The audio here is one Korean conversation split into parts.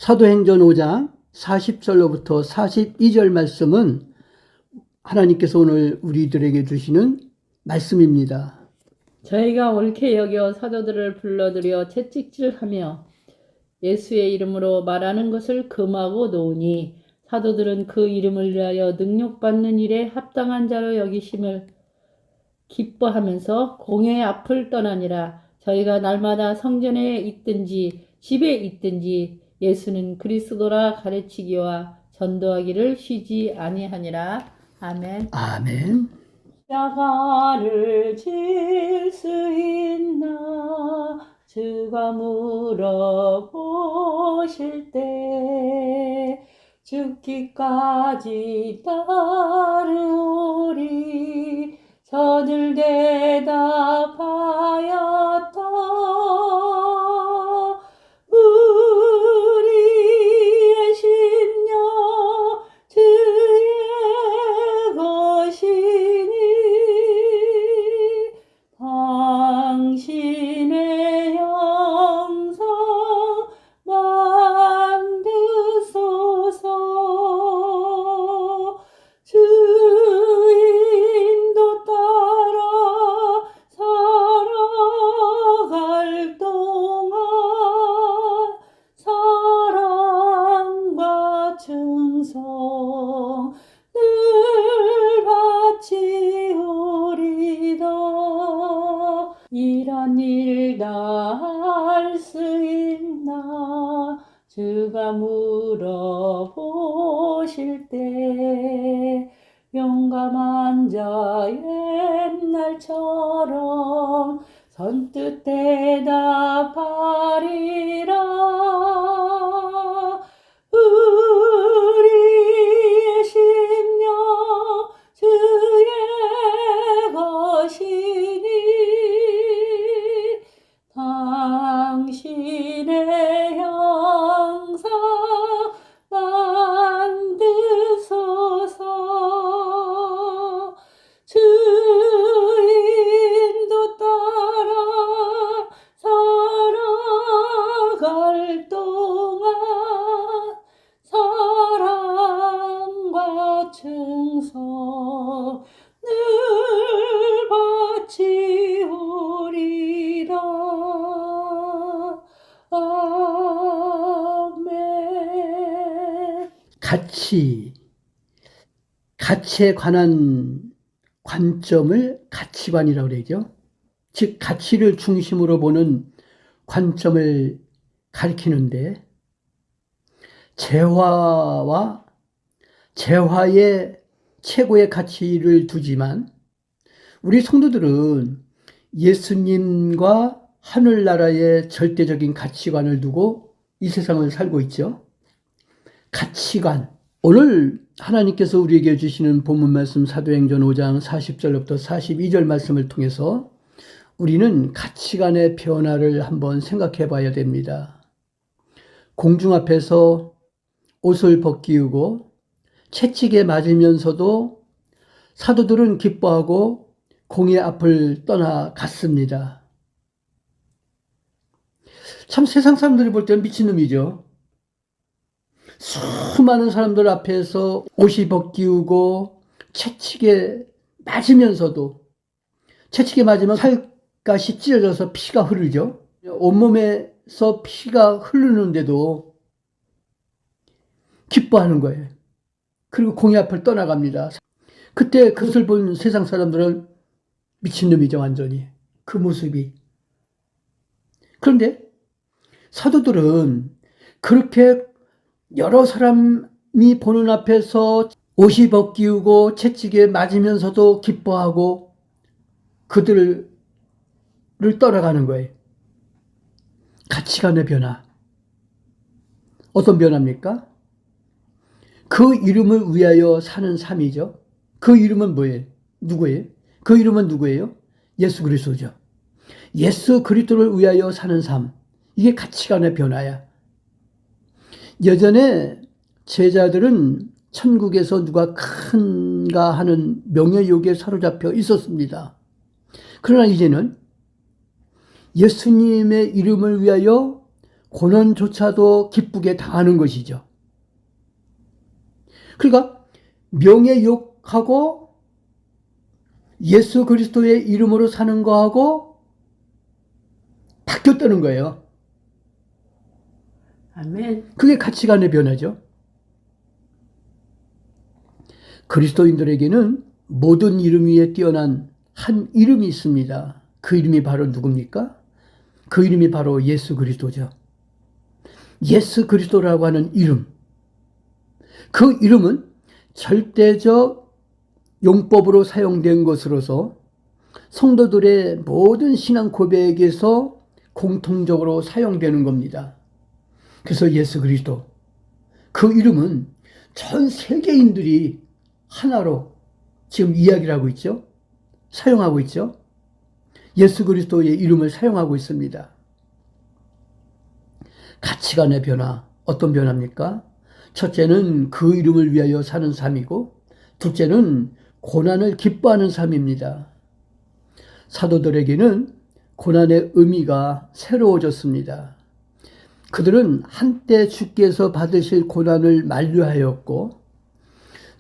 사도행전 5장 40절로부터 42절 말씀은 하나님께서 오늘 우리들에게 주시는 말씀입니다. 저희가 옳게 여겨 사도들을 불러들여 채찍질하며 예수의 이름으로 말하는 것을 금하고 놓으니 사도들은 그 이름을 위하여 능력받는 일에 합당한 자로 여기심을 기뻐하면서 공회의 앞을 떠나니라. 저희가 날마다 성전에 있든지 집에 있든지 예수는 그리스도라 가르치기와 전도하기를 쉬지 아니하니라. 아멘. 아멘. 십자가를 질 수 있나 주가 물어보실 때 죽기까지 따르오리. 저들 대답하였다. 우리의 심령 주의 것이니 당신의 형상 만드소서. 주인도 따라 살아갈 동안 사랑과 충성 늘 바치오리다. 이런 일 다 할 수 있나 주가 물어보실 때 용감한 자 옛날처럼 선뜻 대답하리라. 우리의 심령 주의 것이니 당신의 형상 만드소서. 주인도 따라 살아갈 동안 사랑과 충성 늘 바치오리라. 아멘. 가치에 관한 관점을 가치관이라고 그러죠. 즉 가치를 중심으로 보는 관점을 가리키는데 재화와 재화의 최고의 가치를 두지만 우리 성도들은 예수님과 하늘나라의 절대적인 가치관을 두고 이 세상을 살고 있죠. 가치관. 오늘 하나님께서 우리에게 주시는 본문 말씀 사도행전 5장 40절부터 42절 말씀을 통해서 우리는 가치관의 변화를 한번 생각해 봐야 됩니다. 공중 앞에서 옷을 벗기우고 채찍에 맞으면서도 사도들은 기뻐하고 공의 앞을 떠나갔습니다. 참 세상 사람들이 볼 때는 미친놈이죠. 수많은 사람들 앞에서 옷이 벗기우고 채찍에 맞으면서도 채찍에 맞으면 살갗이 찢어져서 피가 흐르죠. 온몸에서 피가 흐르는데도 기뻐하는 거예요. 그리고 공의 앞을 떠나갑니다. 그때 그것을 본 세상 사람들은 미친놈이죠, 완전히. 그 모습이. 그런데 사도들은 그렇게 여러 사람이 보는 앞에서 옷이 벗기우고 채찍에 맞으면서도 기뻐하고 그들을 떠나가는 거예요. 가치관의 변화. 어떤 변화입니까? 그 이름을 위하여 사는 삶이죠. 그 이름은 뭐예요? 누구예요? 그 이름은 누구예요? 예수 그리스도죠. 예수 그리스도를 위하여 사는 삶. 이게 가치관의 변화야. 예전에 제자들은 천국에서 누가 큰가 하는 명예욕에 사로잡혀 있었습니다. 그러나 이제는 예수님의 이름을 위하여 고난조차도 기쁘게 당하는 것이죠. 그러니까 명예욕하고 예수 그리스도의 이름으로 사는 거하고 바뀌었다는 거예요. 아멘. 그게 가치관의 변화죠. 그리스도인들에게는 모든 이름 위에 뛰어난 한 이름이 있습니다. 그 이름이 바로 누굽니까? 그 이름이 바로 예수 그리스도죠. 예수 그리스도라고 하는 이름. 그 이름은 절대적 용법으로 사용된 것으로서 성도들의 모든 신앙 고백에서 공통적으로 사용되는 겁니다. 그래서 예수 그리스도. 그 이름은 전 세계인들이 하나로 지금 이야기를 하고 있죠. 사용하고 있죠. 예수 그리스도의 이름을 사용하고 있습니다. 가치관의 변화, 어떤 변화입니까? 첫째는 그 이름을 위하여 사는 삶이고, 둘째는 고난을 기뻐하는 삶입니다. 사도들에게는 고난의 의미가 새로워졌습니다. 그들은 한때 주께서 받으실 고난을 만류하였고,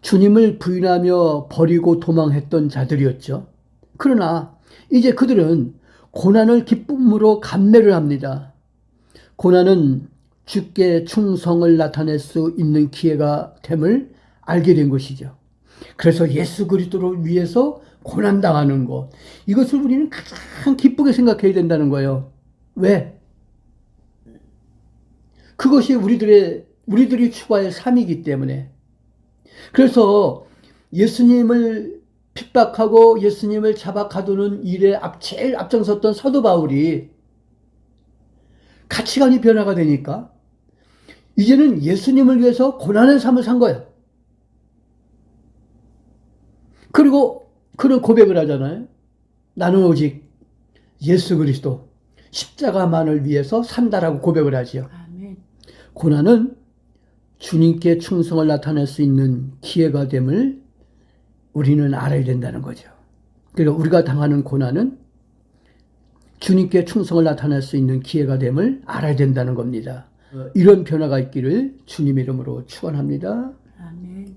주님을 부인하며 버리고 도망했던 자들이었죠. 그러나 이제 그들은 고난을 기쁨으로 감내를 합니다. 고난은 주께 충성을 나타낼 수 있는 기회가 됨을 알게 된 것이죠. 그래서 예수 그리스도를 위해서 고난당하는 것, 이것을 우리는 가장 기쁘게 생각해야 된다는 거예요. 왜? 그것이 우리들이 추구할 삶이기 때문에. 그래서 예수님을 핍박하고 예수님을 잡아 가두는 일에 제일 앞장섰던 사도 바울이 가치관이 변화가 되니까 이제는 예수님을 위해서 고난의 삶을 산 거야. 그리고 그런 고백을 하잖아요. 나는 오직 예수 그리스도 십자가만을 위해서 산다라고 고백을 하지요. 아멘. 고난은 주님께 충성을 나타낼 수 있는 기회가 됨을 우리는 알아야 된다는 거죠. 그러니까 우리가 당하는 고난은 주님께 충성을 나타낼 수 있는 기회가 됨을 알아야 된다는 겁니다. 이런 변화가 있기를 주님의 이름으로 축원합니다. 아멘.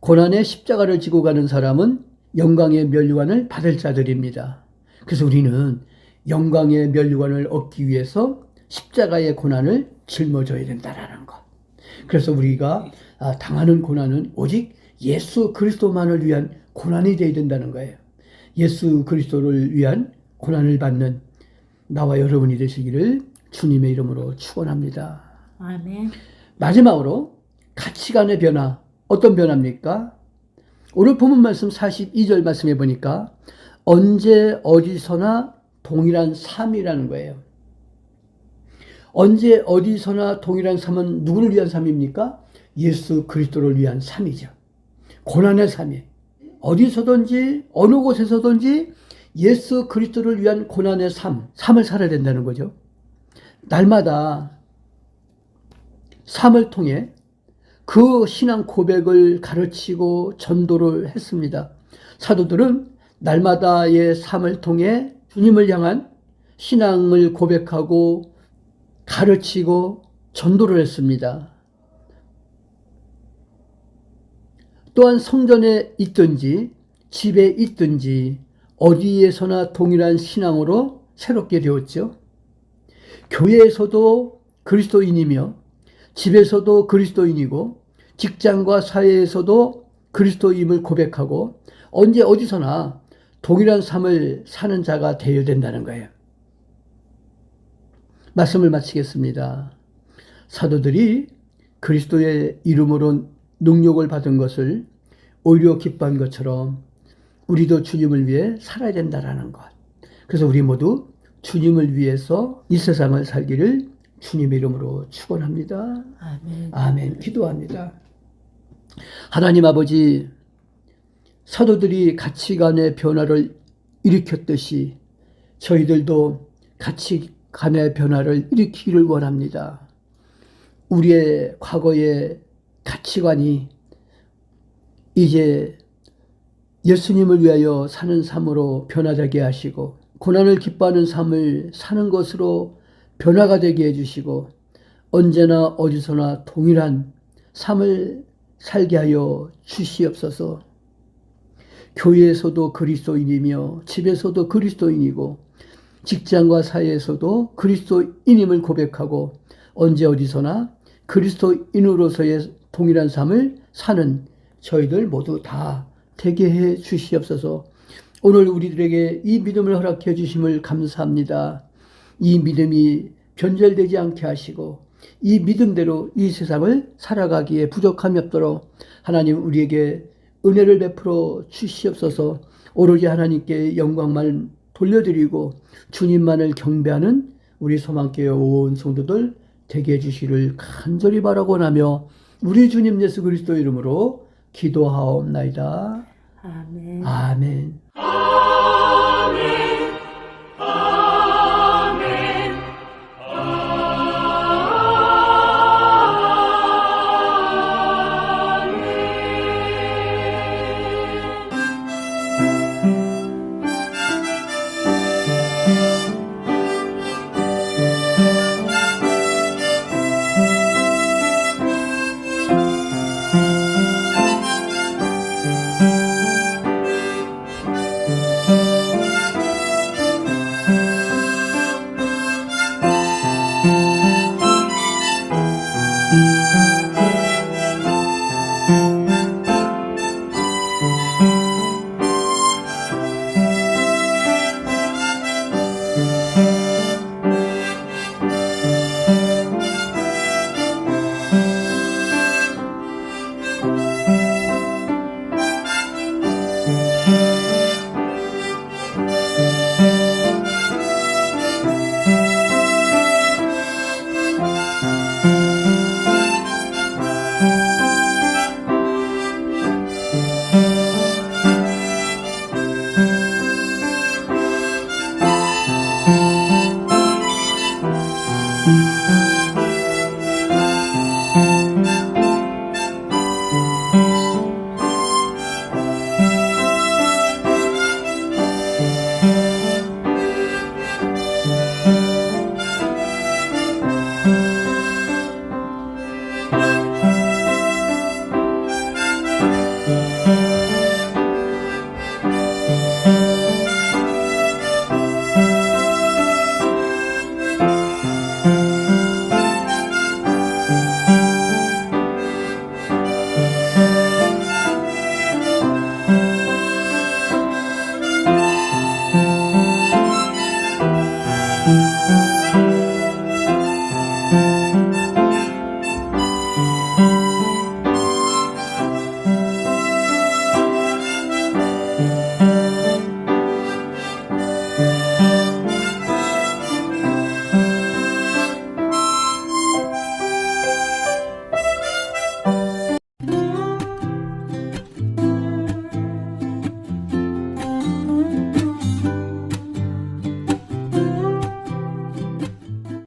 고난의 십자가를 지고 가는 사람은 영광의 면류관을 받을 자들입니다. 그래서 우리는 영광의 면류관을 얻기 위해서 십자가의 고난을 짊어져야 된다는 것. 그래서 우리가 당하는 고난은 오직 예수 그리스도만을 위한 고난이 되어야 된다는 거예요. 예수 그리스도를 위한 고난을 받는 나와 여러분이 되시기를 주님의 이름으로 축원합니다. 아멘. 마지막으로 가치관의 변화. 어떤 변화입니까? 오늘 본문 말씀 42절 말씀해 보니까 언제 어디서나 동일한 삶이라는 거예요. 언제 어디서나 동일한 삶은 누구를 위한 삶입니까? 예수 그리스도를 위한 삶이죠. 고난의 삶이. 어디서든지 어느 곳에서든지 예수 그리스도를 위한 고난의 삶을 살아야 된다는 거죠. 날마다 삶을 통해 그 신앙 고백을 가르치고 전도를 했습니다. 사도들은 날마다의 삶을 통해 주님을 향한 신앙을 고백하고 가르치고 전도를 했습니다. 또한 성전에 있든지 집에 있든지 어디에서나 동일한 신앙으로 새롭게 되었죠. 교회에서도 그리스도인이며 집에서도 그리스도인이고 직장과 사회에서도 그리스도임을 고백하고 언제 어디서나 동일한 삶을 사는 자가 되어야 된다는 거예요. 말씀을 마치겠습니다. 사도들이 그리스도의 이름으로 능력을 받은 것을 오히려 기뻐한 것처럼 우리도 주님을 위해 살아야 된다는 것. 그래서 우리 모두 주님을 위해서 이 세상을 살기를 주님의 이름으로 축원합니다. 아멘. 아멘. 기도합니다. 하나님 아버지, 사도들이 가치관의 변화를 일으켰듯이 저희들도 가치관의 변화를 일으키기를 원합니다. 우리의 과거의 가치관이 이제 예수님을 위하여 사는 삶으로 변화되게 하시고 고난을 기뻐하는 삶을 사는 것으로 변화가 되게 해주시고 언제나 어디서나 동일한 삶을 살게 하여 주시옵소서. 교회에서도 그리스도인이며 집에서도 그리스도인이고 직장과 사회에서도 그리스도인임을 고백하고 언제 어디서나 그리스도인으로서의 동일한 삶을 사는 저희들 모두 다 되게 해 주시옵소서. 오늘 우리들에게 이 믿음을 허락해 주심을 감사합니다. 이 믿음이 변절되지 않게 하시고 이 믿음대로 이 세상을 살아가기에 부족함이 없도록 하나님 우리에게 은혜를 베풀어 주시옵소서. 오로지 하나님께 영광만 돌려드리고 주님만을 경배하는 우리 소망교회 온 성도들 되게 해주시를 간절히 바라고나며 우리 주님 예수 그리스도 이름으로 기도하옵나이다. 아멘. 아멘. 아멘.